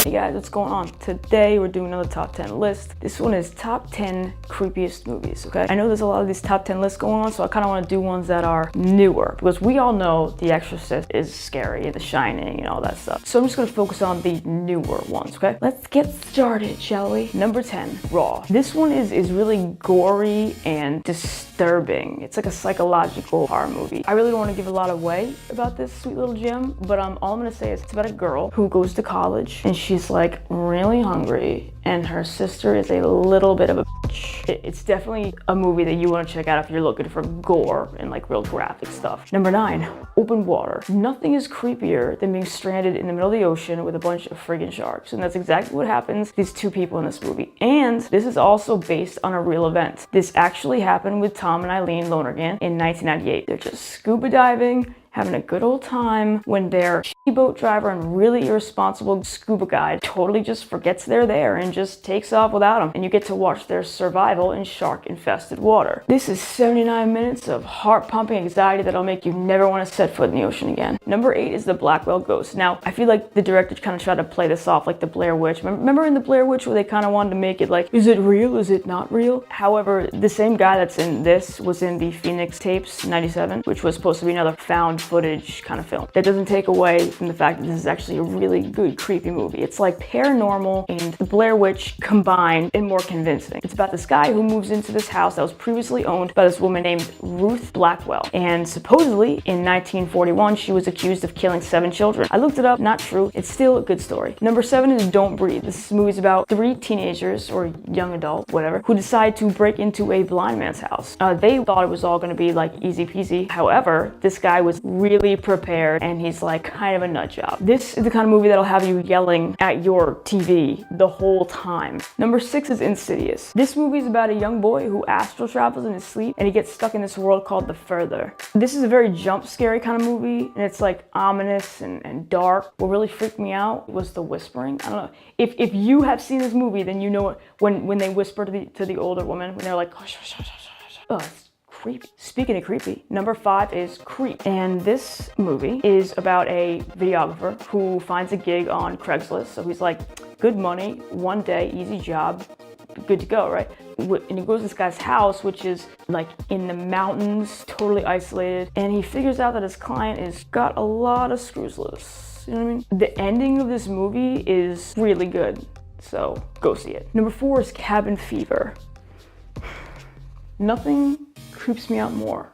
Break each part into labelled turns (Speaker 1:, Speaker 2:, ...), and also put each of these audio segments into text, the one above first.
Speaker 1: Hey guys, what's going on? Today we're doing another top 10 list. This one is top 10 creepiest movies, okay? I know there's a lot of these top 10 lists going on, so I kind of want to do ones that are newer, because we all know The Exorcist is scary, and The Shining, and all that stuff. So I'm just going to focus on the newer ones, okay? Let's get started, shall we? Number 10, Raw. This one is really gory and disturbing. It's like a psychological horror movie. I really don't want to give a lot away about this sweet little gem, but all I'm going to say is it's about a girl who goes to college, and she's like really hungry, and her sister is a little bit of a bitch. It's definitely a movie that you want to check out if you're looking for gore and like real graphic stuff. Number 9, Open Water. Nothing is creepier than being stranded in the middle of the ocean with a bunch of friggin' sharks, and that's exactly what happens to these two people in this movie. And this is also based on a real event. This actually happened with Tom and Eileen Lonergan in 1998. They're just scuba diving, having a good old time, when their shitty boat driver and really irresponsible scuba guide totally just forgets they're there and just takes off without them, and you get to watch their survival in shark-infested water. This is 79 minutes of heart-pumping anxiety that'll make you never want to set foot in the ocean again. Number 8 is The Blackwell Ghost. Now, I feel like the director kind of tried to play this off like the Blair Witch. Remember in the Blair Witch where they kind of wanted to make it like, is it real, is it not real? However, the same guy that's in this was in the Phoenix Tapes 97, which was supposed to be another found footage kind of film. That doesn't take away from the fact that this is actually a really good creepy movie. It's like paranormal and the Blair Witch combined and more convincing. It's about this guy who moves into this house that was previously owned by this woman named Ruth Blackwell, and supposedly in 1941 she was accused of killing 7 children. I looked it up, not true. It's still a good story. Number 7 is Don't Breathe. This movie's about 3 teenagers, or young adult, whatever, who decide to break into a blind man's house. They thought it was all going to be like easy peasy. However, this guy was really prepared, and he's like kind of a nut job. This is the kind of movie that'll have you yelling at your TV the whole time. Number 6 is Insidious. This movie is about a young boy who astral travels in his sleep, and he gets stuck in this world called the Further. This is a very jump scary kind of movie, and it's like ominous and dark. What really freaked me out was the whispering. I don't know. If you have seen this movie, then you know when they whisper to the older woman, when they're like, hush, hush, hush, hush, hush. Oh, it's creepy. Speaking of creepy, number 5 is Creep. And this movie is about a videographer who finds a gig on Craigslist. So he's like, good money, one day, easy job, good to go, right? And he goes to this guy's house, which is like in the mountains, totally isolated. And he figures out that his client has got a lot of screws loose. You know what I mean? The ending of this movie is really good. So go see it. Number 4 is Cabin Fever. Nothing creeps me out more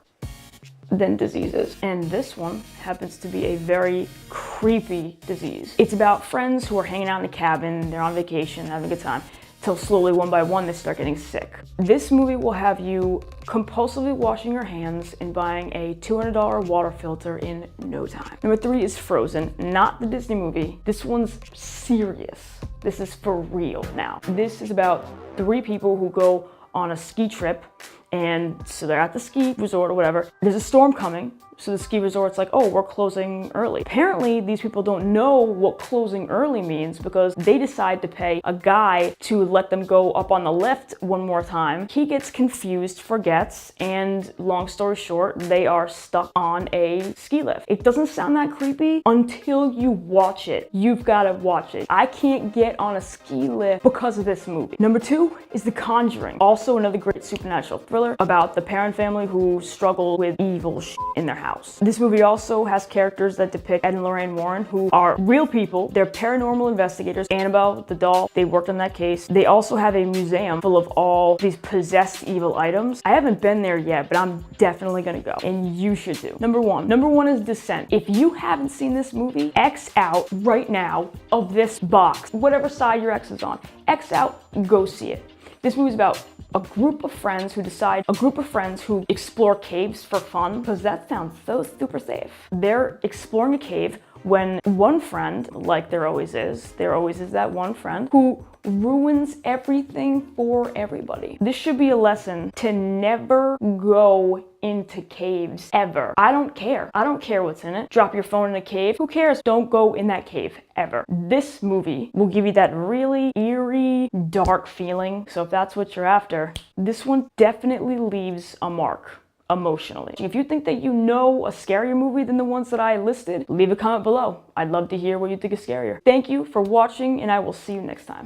Speaker 1: than diseases, and this one happens to be a very creepy disease. It's about friends who are hanging out in the cabin, they're on vacation, having a good time, till slowly one by one they start getting sick. This movie will have you compulsively washing your hands and buying a $200 water filter in no time. Number 3 is Frozen, not the Disney movie. This one's serious. This is for real now. This is about 3 people who go on a ski trip, and so they're at the ski resort or whatever. There's a storm coming, so the ski resort's like, oh, we're closing early. Apparently, these people don't know what closing early means, because they decide to pay a guy to let them go up on the lift one more time. He gets confused, forgets, and long story short, they are stuck on a ski lift. It doesn't sound that creepy until you watch it. You've got to watch it. I can't get on a ski lift because of this movie. Number 2 is The Conjuring. Also another great supernatural thriller about the Perron family who struggle with evil shit in their house. This movie also has characters that depict Ed and Loraine Warren, who are real people. They're paranormal investigators. Annabelle, the doll, they worked on that case. They also have a museum full of all these possessed evil items. I haven't been there yet, but I'm definitely gonna go, and you should too. Number 1 is Descent. If you haven't seen this movie, X out right now of this box, whatever side your X is on. X out, go see it. This movie is about a group of friends who explore caves for fun, because that sounds so super safe. They're exploring a cave when one friend, like there always is that one friend who ruins everything for everybody. This should be a lesson to never go into caves ever. I don't care what's in it. Drop your phone in a cave. Who cares? Don't go in that cave ever. This movie will give you that really eerie, dark feeling. So if that's what you're after, this one definitely leaves a mark emotionally. If you think that you know a scarier movie than the ones that I listed, leave a comment below. I'd love to hear what you think is scarier. Thank you for watching, and I will see you next time.